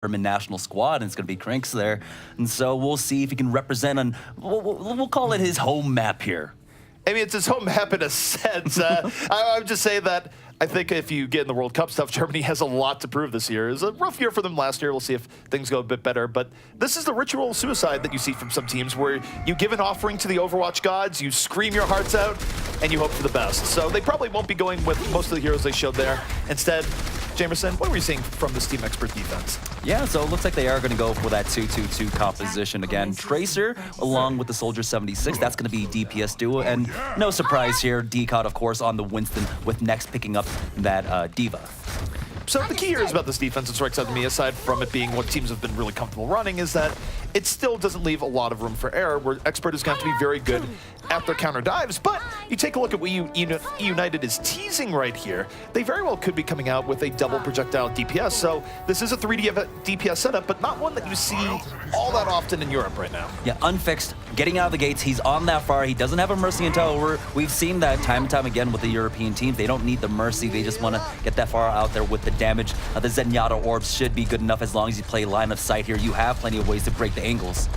German national squad, and it's going to be Cranks there. And so we'll see if he can represent on, we'll call it his home map here. I mean, it's his home map in a sense. I would just say that I think if you get in the World Cup stuff, Germany has a lot to prove this year. It was a rough year for them last year. We'll see if things go a bit better. But this is the ritual suicide that you see from some teams where you give an offering to the Overwatch gods, you scream your hearts out, and you hope for the best. So they probably won't be going with most of the heroes they showed there. Instead, Jamerson, what are we seeing from this Team Expert defense? Yeah, so it looks like they are going to go for that 2-2-2 composition again. Tracer along with the Soldier 76, that's going to be DPS duo. And no surprise here, Decod, of course, on the Winston with next picking up that Diva. So the key here is about this defense that strikes out to me, aside from it being what teams have been really comfortable running, is that it still doesn't leave a lot of room for error, where Expert is going to have to be very good at their counter dives. But you take a look at what eUnited is teasing right here. They very well could be coming out with a double projectile DPS. So this is a 3D DPS setup, but not one that you see all that often in Europe right now. Yeah, unfixed, getting out of the gates. He's on that far. He doesn't have a Mercy in tow. We've seen that time and time again with the European teams. They don't need the Mercy. They just want to get that far out there with the damage. The Zenyatta orbs should be good enough as long as you play line of sight here. You have plenty of ways to break the angles.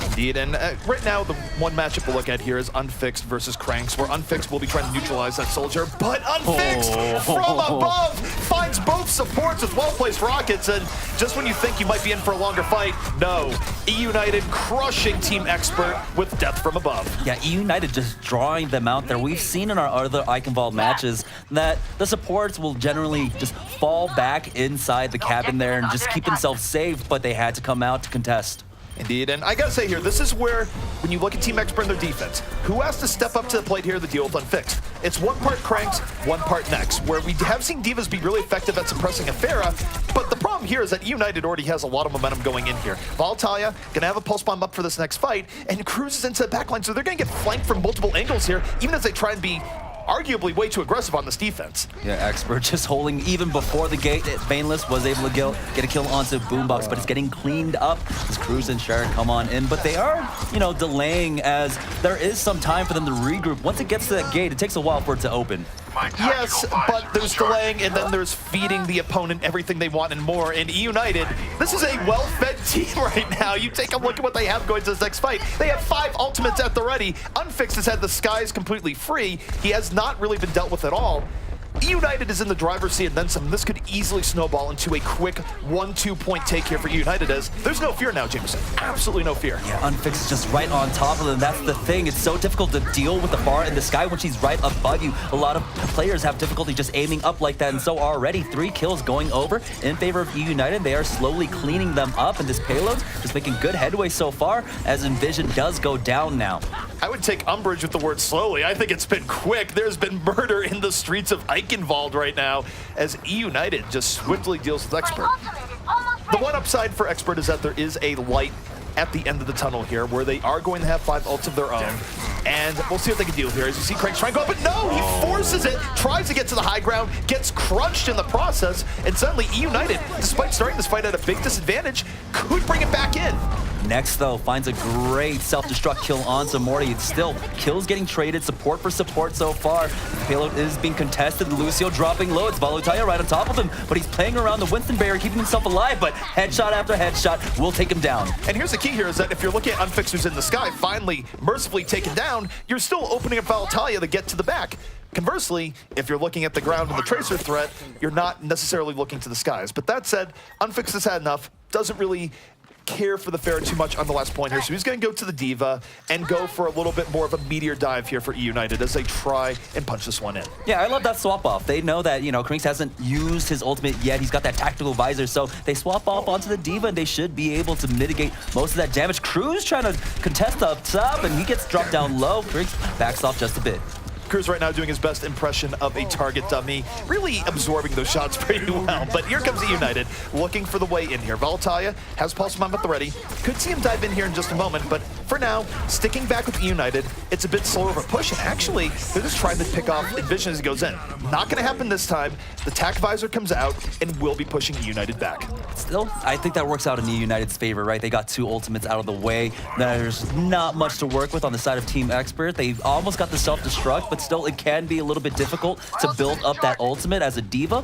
Indeed, and right now the one matchup we'll look at here is Unfixed versus Cranks, where Unfixed will be trying to neutralize that soldier, but Unfixed from above finds both supports with well-placed rockets, and just when you think you might be in for a longer fight, no. eUnited crushing Team Expert with death from above. Yeah, eUnited just drawing them out there. We've seen in our other Eichenwald matches that the supports will generally just fall back inside the cabin there and just keep themselves safe, but they had to come out to contest. Indeed, and I gotta say here, this is where, when you look at Team Expert and their defense, who has to step up to the plate here to deal with Unfixed? It's one part Cranks, one part Nex, where we have seen Divas be really effective at suppressing a Pharah, but the problem here is that eUnited already has a lot of momentum going in here. Voltalia gonna have a pulse bomb up for this next fight, and cruises into the backline, so they're gonna get flanked from multiple angles here, even as they try and be arguably way too aggressive on this defense. Yeah, Expert just holding even before the gate. Baneless was able to get a kill onto Boombox, but it's getting cleaned up. As Cruz and Sharon come on in, but they are, you know, delaying as there is some time for them to regroup. Once it gets to that gate, it takes a while for it to open. Yes, but there's delaying, and then there's feeding the opponent everything they want and more. And eUnited, this is a well-fed team right now. You take a look at what they have going to this next fight. They have 5 ultimates at the ready. Unfixed has had the skies completely free. He has not really been dealt with at all. eUnited is in the driver's seat and then some. This could easily snowball into a quick 1-2 point take here for eUnited, as there's no fear now, Jamerson. Absolutely no fear. Yeah, Unfixed is just right on top of them. That's the thing. It's so difficult to deal with the bar in the sky when she's right above you. A lot of players have difficulty just aiming up like that, and so already 3 kills going over in favor of eUnited. They are slowly cleaning them up, and this payload is making good headway so far as Envision does go down now. I would take umbrage with the word slowly. I think it's been quick. There's been murder in the streets of Eichenwald right now as eUnited just swiftly deals with Expert. The one upside for Expert is that there is a light at the end of the tunnel here where they are going to have 5 ults of their own. And we'll see what they can deal here. As you see Cranks trying to go up, but no, he forces it, tries to get to the high ground, gets crunched in the process, and suddenly eUnited, despite starting this fight at a big disadvantage, could bring it back in. Next, though, finds a great self-destruct kill onto Morty. It's still kills getting traded, support for support so far. The payload is being contested. Lucio dropping low. It's Voltalia right on top of him, but he's playing around the Winston barrier, keeping himself alive, but headshot after headshot will take him down. And here's the key here is that if you're looking at Unfixed who's in the sky, finally mercifully taken down, you're still opening up Voltalia to get to the back. Conversely, if you're looking at the ground and the Tracer threat, you're not necessarily looking to the skies. But that said, Unfixed has had enough, doesn't really care for the Pharah too much on the last point here, so he's going to go to the Diva and go for a little bit more of a meteor dive here for eUnited as they try and punch this one in. Yeah, I love that swap off. They know that, you know, Cranks hasn't used his ultimate yet. He's got that tactical visor, so they swap off onto the Diva and they should be able to mitigate most of that damage. Cruz trying to contest up top and he gets dropped down low. Cranks backs off just a bit. Cruz right now doing his best impression of a target dummy, really absorbing those shots pretty well. But here comes eUnited, looking for the way in here. Voltalia has Pulse Bomb at the ready. Could see him dive in here in just a moment, but for now, sticking back with eUnited, it's a bit slower of a push, and actually, they're just trying to pick off Envision as he goes in. Not gonna happen this time. The TAC visor comes out, and will be pushing eUnited back. Still, I think that works out in eUnited's favor, right? They got 2 ultimates out of the way. There's not much to work with on the side of Team Expert. They almost got the self-destruct, but but still it can be a little bit difficult to build up that ultimate as a diva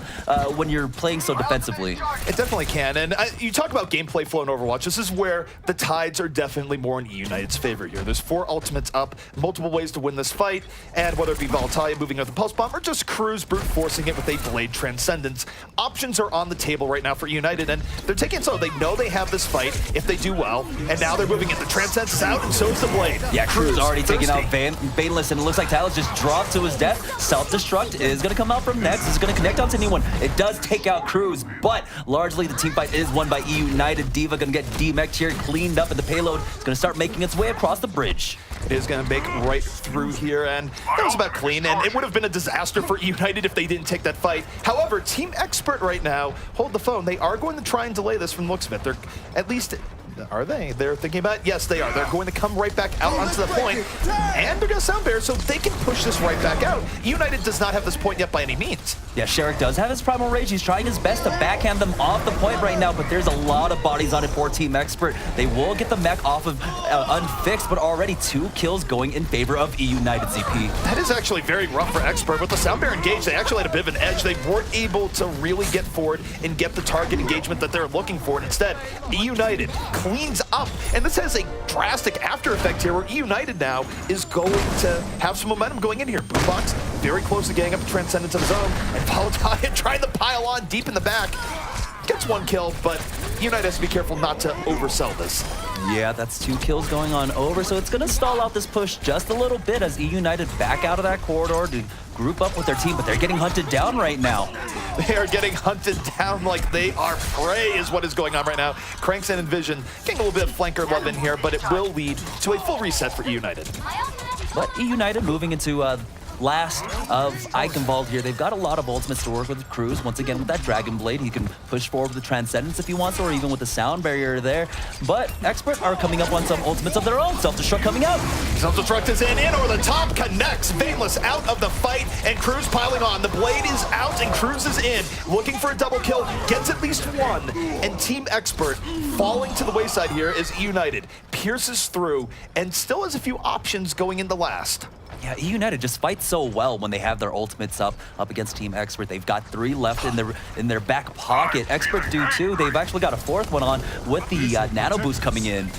when you're playing so defensively. It definitely can, and you talk about gameplay flow in Overwatch. This is where the tides are definitely more in eUnited's favor here. There's 4 ultimates up, multiple ways to win this fight, and whether it be Valtalia moving with the Pulse Bomb or just Cruz brute forcing it with a Blade Transcendence, options are on the table right now for eUnited, and they're taking it slow. They know they have this fight if they do well, and now they're moving it. The Transcendence is out, and so is the Blade. Yeah, Cruz already taking out Baneless, and it looks like Talus just dropped to his death. Self-destruct is going to come out from next. It's going to connect onto anyone. It does take out Cruz, but largely the team fight is won by eUnited. D.Va going to get demeched here, cleaned up, and the payload is going to start making its way across the bridge. It is going to make right through here, and that was about clean, and it would have been a disaster for eUnited if they didn't take that fight. However, Team Expert right now, hold the phone, they are going to try and delay this from the looks of it. They're at least... Are they? They're thinking about it? Yes, they are. They're going to come right back out onto the point, and they're going to sound barrier, so they can push this right back out. eUnited does not have this point yet by any means. Yeah, Sherrick does have his Primal Rage. He's trying his best to backhand them off the point right now, but there's a lot of bodies on it for Team Expert. They will get the mech off of unfixed, but already 2 kills going in favor of eUnited ZP. That is actually very rough for Expert. With the sound barrier engaged, they actually had a bit of an edge. They weren't able to really get forward and get the target engagement that they're looking for. And instead, eUnited cleans up, and this has a drastic after effect here where eUnited now is going to have some momentum going in here. Boombox very close to getting up a Transcendence of his own, and Valentine trying to pile on deep in the back. Gets 1 kill, but eUnited has to be careful not to oversell this. Yeah, that's 2 kills going on over, so it's going to stall out this push just a little bit as eUnited back out of that corridor to group up with their team, but they're getting hunted down right now. They are getting hunted down like they are prey is what is going on right now. Cranks and Envision getting a little bit of flanker love in here, but it will lead to a full reset for eUnited. But eUnited moving into last of Eichenwald here. They've got a lot of ultimates to work with. Cruz, once again, with that Dragon Blade, he can push forward with the Transcendence if he wants to, or even with the sound barrier there. But Expert are coming up on some ultimates of their own. Self-destruct coming out. Self-destruct is in over the top, connects. Baneless out of the fight, and Cruz piling on. The Blade is out, and Cruz is in. Looking for a double kill, gets at least 1. And Team Expert falling to the wayside here is eUnited. Pierces through, and still has a few options going into last. Yeah, eUnited just fights so well when they have their ultimates up against Team Expert. They've got 3 left in their back pocket. Experts do too. They've actually got a 4th one on with the Nano Boost coming in.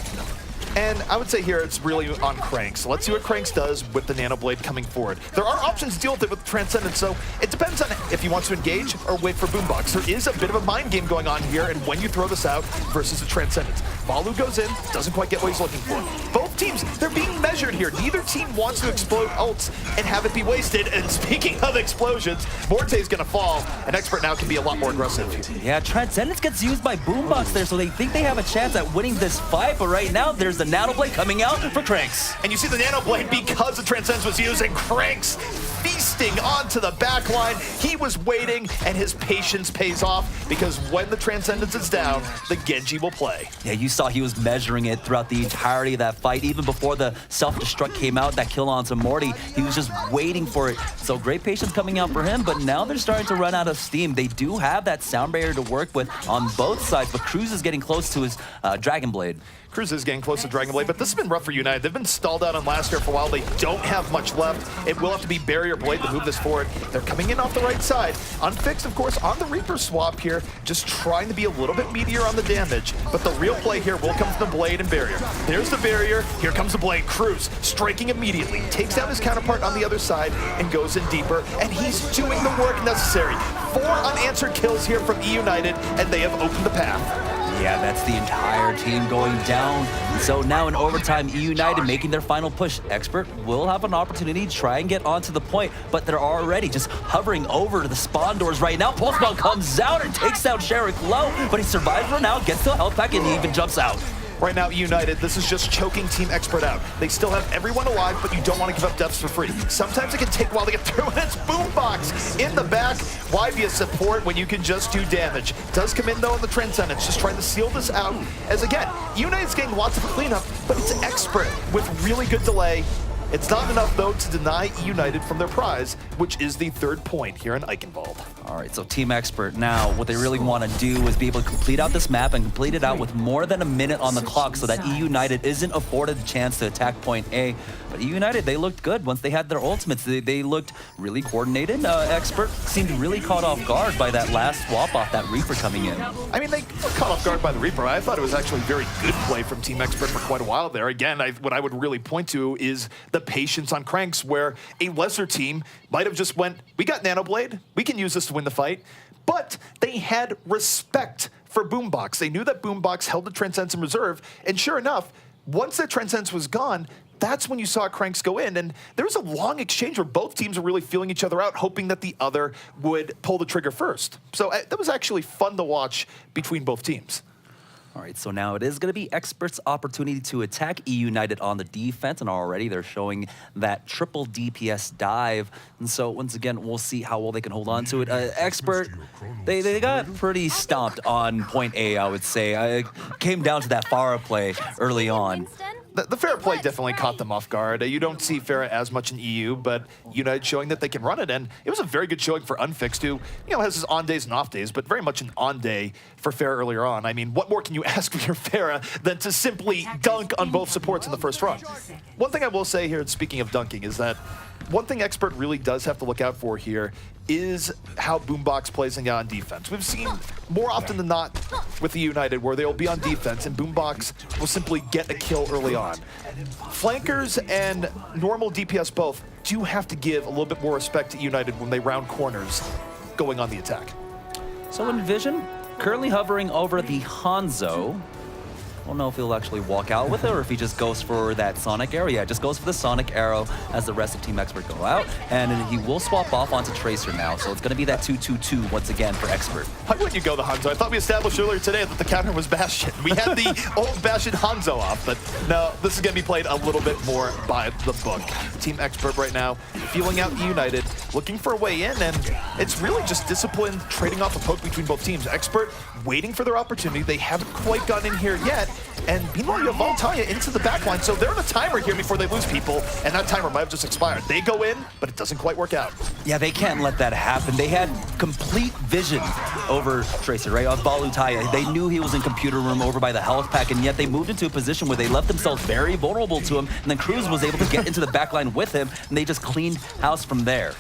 And I would say here it's really on Cranks. Let's see what Cranks does with the Nano Blade coming forward. There are options to deal with it with Transcendence, so it depends on if he wants to engage or wait for Boombox. There is a bit of a mind game going on here, and when you throw this out versus the Transcendence. Valu goes in, doesn't quite get what he's looking for. Both teams, they're being measured here. Neither team wants to explode ults and have it be wasted. And speaking of explosions, Morte's gonna fall, and Expert now can be a lot more aggressive. Yeah, Transcendence gets used by Boombox there, so they think they have a chance at winning this fight, but right now there's the Nano Blade coming out for Cranks. And you see the Nano Blade because the Transcendence was used, and Cranks feasting onto the back line. He was waiting, and his patience pays off, because when the Transcendence is down, the Genji will play. Yeah, you saw he was measuring it throughout the entirety of that fight. Even before the self-destruct came out, that kill onto Morty, he was just waiting for it. So great patience coming out for him, but now they're starting to run out of steam. They do have that sound barrier to work with on both sides, but Cruz is getting close to his Dragon Blade. Cruz is getting close to Dragon Blade, but this has been rough for United. They've been stalled out on last year for a while. They don't have much left. It will have to be Barrier Blade to move this forward. They're coming in off the right side. Unfixed, of course, on the Reaper swap here, just trying to be a little bit meatier on the damage. But the real play here will come from the Blade and Barrier. There's the Barrier. Here comes the Blade. Cruz striking immediately. Takes down his counterpart on the other side and goes in deeper. And he's doing the work necessary. 4 unanswered kills here from eUnited, and they have opened the path. Yeah, that's the entire team going down. So now in overtime, eUnited making their final push. Expert will have an opportunity to try and get onto the point, but they're already just hovering over to the spawn doors right now. Pulse Bomb comes out and takes down Sherrick low, but he survives for now, gets the health pack, and he even jumps out. Right now, eUnited, this is just choking Team Expert out. They still have everyone alive, but you don't want to give up deaths for free. Sometimes it can take a while to get through, and it's Boombox in the back. Why be a support when you can just do damage? Does come in, though, in the Transcendence, just trying to seal this out. As again, eUnited's getting lots of cleanup, but it's Expert with really good delay. It's not enough, though, to deny eUnited from their prize, which is the 3rd point here in Eichenwald. All right, so Team Expert now, what they really want to do is be able to complete out this map and complete it out with more than a minute on the clock so that eUnited isn't afforded a chance to attack point A. But eUnited, they looked good once they had their ultimates. They looked really coordinated. Expert seemed really caught off guard by that last swap off, that Reaper coming in. I mean, they were caught off guard by the Reaper. I thought it was actually very good play from Team Expert for quite a while there. Again, what I would really point to is the patience on Cranks, where a lesser team might have just went, we got Nanoblade, we can use this to win the fight. But they had respect for Boombox. They knew that Boombox held the Transcendence in reserve, and sure enough, once that Transcendence was gone, that's when you saw Cranks go in, and there was a long exchange where both teams were really feeling each other out, hoping that the other would pull the trigger first. So that was actually fun to watch between both teams. All right, so now it is going to be Expert's opportunity to attack eUnited on the defense, and already they're showing that triple DPS dive. And so once again, we'll see how well they can hold on to it. Expert, they got pretty stomped on point A, I would say. It came down to that Pharah play early on. The Pharah play definitely caught them off guard. You don't see Pharah as much in EU, but United showing that they can run it, and it was a very good showing for Unfixed, who has his on days and off days, but very much an on day for Pharah earlier on. I mean, what more can you ask for your Pharah than to simply dunk on both supports in the first run? One thing I will say here, speaking of dunking, is that one thing Expert really does have to look out for here is how Boombox plays on defense. We've seen more often than not with the United where they'll be on defense and Boombox will simply get a kill early on. Flankers and normal DPS both do have to give a little bit more respect to United when they round corners going on the attack. So Envision currently hovering over the Hanzo. I don't know if he'll actually walk out with it or if he just goes for that Sonic Arrow. Yeah, just goes for the Sonic Arrow as the rest of Team Expert go out. And he will swap off onto Tracer now. So it's going to be that 2-2-2 once again for Expert. Why wouldn't you go the Hanzo? I thought we established earlier today that the counter was Bastion. We had the old Bastion Hanzo off, but no, this is going to be played a little bit more by the book. Team Expert right now feeling out United, looking for a way in, and it's really just discipline trading off a poke between both teams. Expert waiting for their opportunity. They haven't quite gotten in here yet. And meanwhile, you have Voltaya into the backline, so they're on a timer here before they lose people, and that timer might have just expired. They go in, but it doesn't quite work out. Yeah, they can't let that happen. They had complete vision over Tracer, right? On Voltaya. They knew he was in computer room over by the health pack, and yet they moved into a position where they left themselves very vulnerable to him, and then Cruz was able to get into the backline with him, and they just cleaned house from there.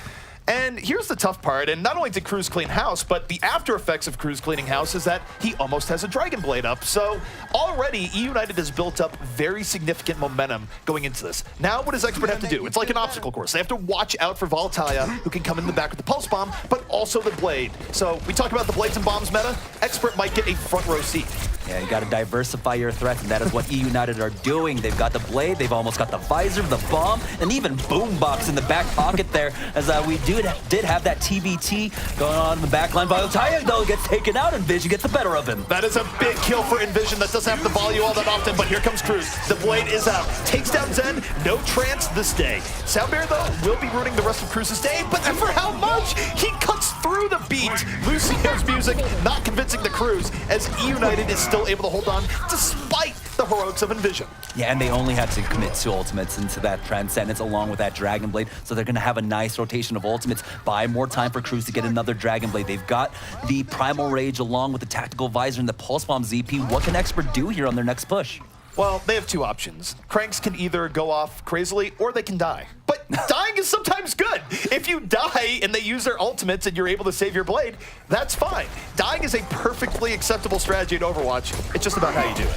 And here's the tough part, and not only did Cruz clean house, but the after effects of Cruz cleaning house is that he almost has a Dragon Blade up. So already eUnited has built up very significant momentum going into this. Now what does Expert have to do? It's like an obstacle course. They have to watch out for Voltaya, who can come in the back with the Pulse Bomb, but also the Blade. So we talk about the Blades and Bombs meta. Expert might get a front row seat. Yeah, you got to diversify your threats, and that is what eUnited are doing. They've got the Blade, they've almost got the Visor, the Bomb, and even Boombox in the back pocket there, as we did have that TBT going on in the backline. Voltaya, though, gets taken out, and Vision gets the better of him. That is a big kill for Envision. That doesn't have the volume all that often, but here comes Cruz. The Blade is out. Takes down Zen. No trance this day. Soundbear, though, will be ruining the rest of Cruz's day, but for how much? He cuts through the beat. Lucio's music not convincing the Cruz, as eUnited is still able to hold on despite the heroics of Envision. Yeah, and they only had to commit 2 ultimates into that Transcendence along with that Dragon Blade, so they're going to have a nice rotation of ultimates. Buy more time for Cruz to get another Dragon Blade. They've got the Primal Rage along with the Tactical Visor and the Pulse Bomb ZP. What can Expert do here on their next push? Well, they have 2 options. Cranks can either go off crazily or they can die. But dying is sometimes good. If you die and they use their ultimates and you're able to save your blade, that's fine. Dying is a perfectly acceptable strategy in Overwatch. It's just about how you do it.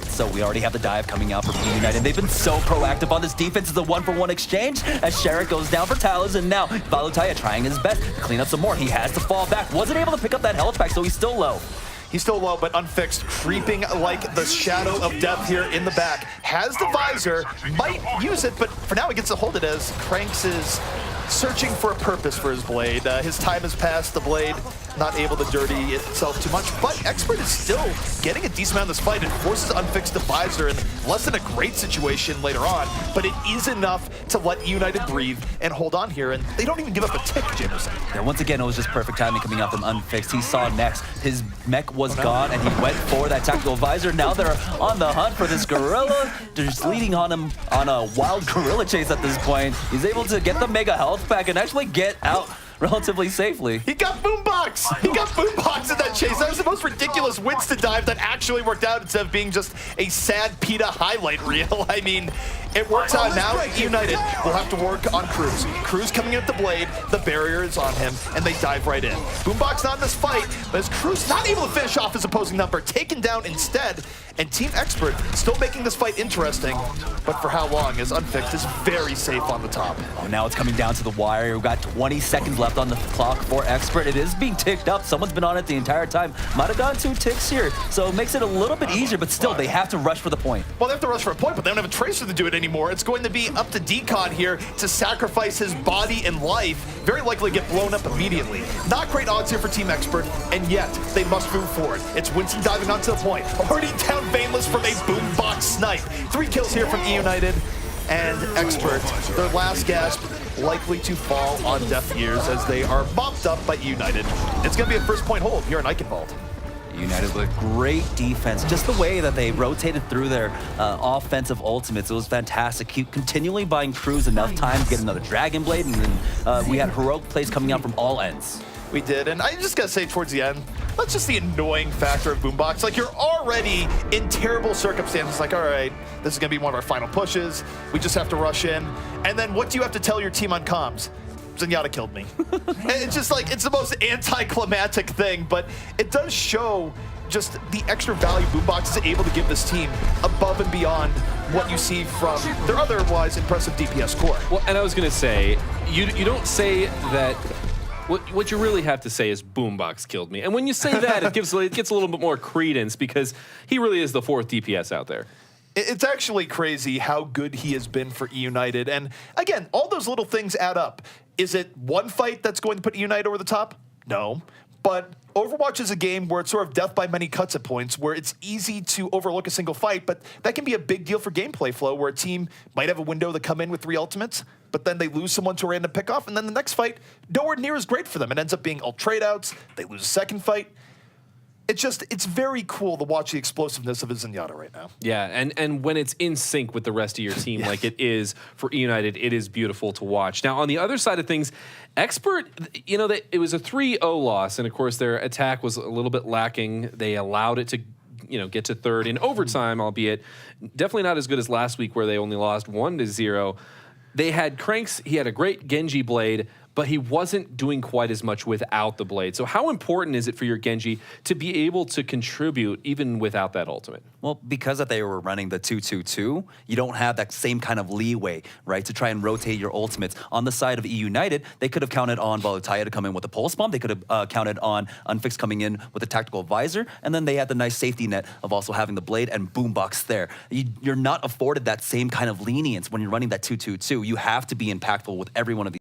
So we already have the dive coming out from eUnited. They've been so proactive on this defense. It's a 1-for-1 exchange as Sherrick goes down for Talus, and now Voltaya trying his best to clean up some more. He has to fall back. Wasn't able to pick up that health pack, so he's still low. He's still low, but Unfixed, creeping like the shadow of death here in the back. Has the Visor, might use it, but for now he gets to hold it as Cranks is searching for a purpose for his blade. His time has passed, the blade not able to dirty itself too much, but Expert is still getting a decent amount of this fight and forces Unfixed the Visor in less than a great situation later on, but it is enough to let United breathe and hold on here, and they don't even give up a tick, Jamerson. Yeah, once again, it was just perfect timing coming out from Unfixed. He saw next, his mech was gone, and he went for that Tactical Visor. Now they're on the hunt for this Gorilla. They're just leading on him on a wild Gorilla chase at this point. He's able to get the Mega Health Pack and actually get out relatively safely. He got Boombox! He got Boombox in that chase. That was the most ridiculous Winston dive that actually worked out instead of being just a sad PETA highlight reel. I mean, it works out now. eUnited will have to work on Cruz. Cruz coming in at the blade, the barrier is on him, and they dive right in. Boombox not in this fight, but as Cruz not able to finish off his opposing number, taken down instead, and Team Expert still making this fight interesting, but for how long, as Unfixed is very safe on the top. Oh, now it's coming down to the wire. We've got 20 seconds left on the clock for Expert. It is being ticked up. Someone's been on it the entire time. Might have gone 2 ticks here, so it makes it a little bit easier, but still, they have to rush for the point. Well, they have to rush for a point, but they don't have a Tracer to do it anymore. It's going to be up to Decon here to sacrifice his body and life, very likely get blown up immediately. Not great odds here for Team Expert, and yet they must move forward. It's Winston diving onto the point, already down Baneless from a Boombox snipe. 3 kills here from eUnited, and Expert, their last gasp, likely to fall on deaf ears as they are mopped up by eUnited. It's going to be a first point hold here in Eichenwald. United with great defense. Just the way that they rotated through their offensive ultimates, it was fantastic. Keep continually buying Cruz enough time to get another Dragon Blade, and then we had heroic plays coming out from all ends. We did, and I just gotta say towards the end, that's just the annoying factor of Boombox. Like, you're already in terrible circumstances, like, all right, this is gonna be one of our final pushes, we just have to rush in, and then what do you have to tell your team on comms? Zenyatta killed me. It's just like, it's the most anticlimactic thing, but it does show just the extra value Boombox is able to give this team above and beyond what you see from their otherwise impressive DPS core. Well, and I was gonna say, you don't say that. What you really have to say is Boombox killed me. And when you say that, it gets a little bit more credence because he really is the 4th DPS out there. It's actually crazy how good he has been for eUnited. And again, all those little things add up. Is it one fight that's going to put eUnited over the top? No. But Overwatch is a game where it's sort of death by many cuts at points, where it's easy to overlook a single fight, but that can be a big deal for gameplay flow, where a team might have a window to come in with 3 ultimates, but then they lose someone to a random pickoff, and then the next fight, nowhere near as great for them. It ends up being all trade-outs, they lose a second fight. It's very cool to watch the explosiveness of his Zenyatta right now. Yeah, and when it's in sync with the rest of your team like it is for eUnited, it is beautiful to watch. Now, on the other side of things, Expert, you know, it was a 3-0 loss, and of course their attack was a little bit lacking. They allowed it to, you know, get to 3rd in overtime, albeit definitely not as good as last week where they only lost 1-0. They had Cranks, he had a great Genji blade, but he wasn't doing quite as much without the blade. So how important is it for your Genji to be able to contribute even without that ultimate? Well, because that they were running the 2-2-2, you don't have that same kind of leeway, right, to try and rotate your ultimates. On the side of eUnited, they could have counted on Balataya to come in with a pulse bomb. They could have counted on Unfixed coming in with a tactical visor, and then they had the nice safety net of also having the blade and Boombox there. You're not afforded that same kind of lenience when you're running that 2-2-2. You have to be impactful with every one of these.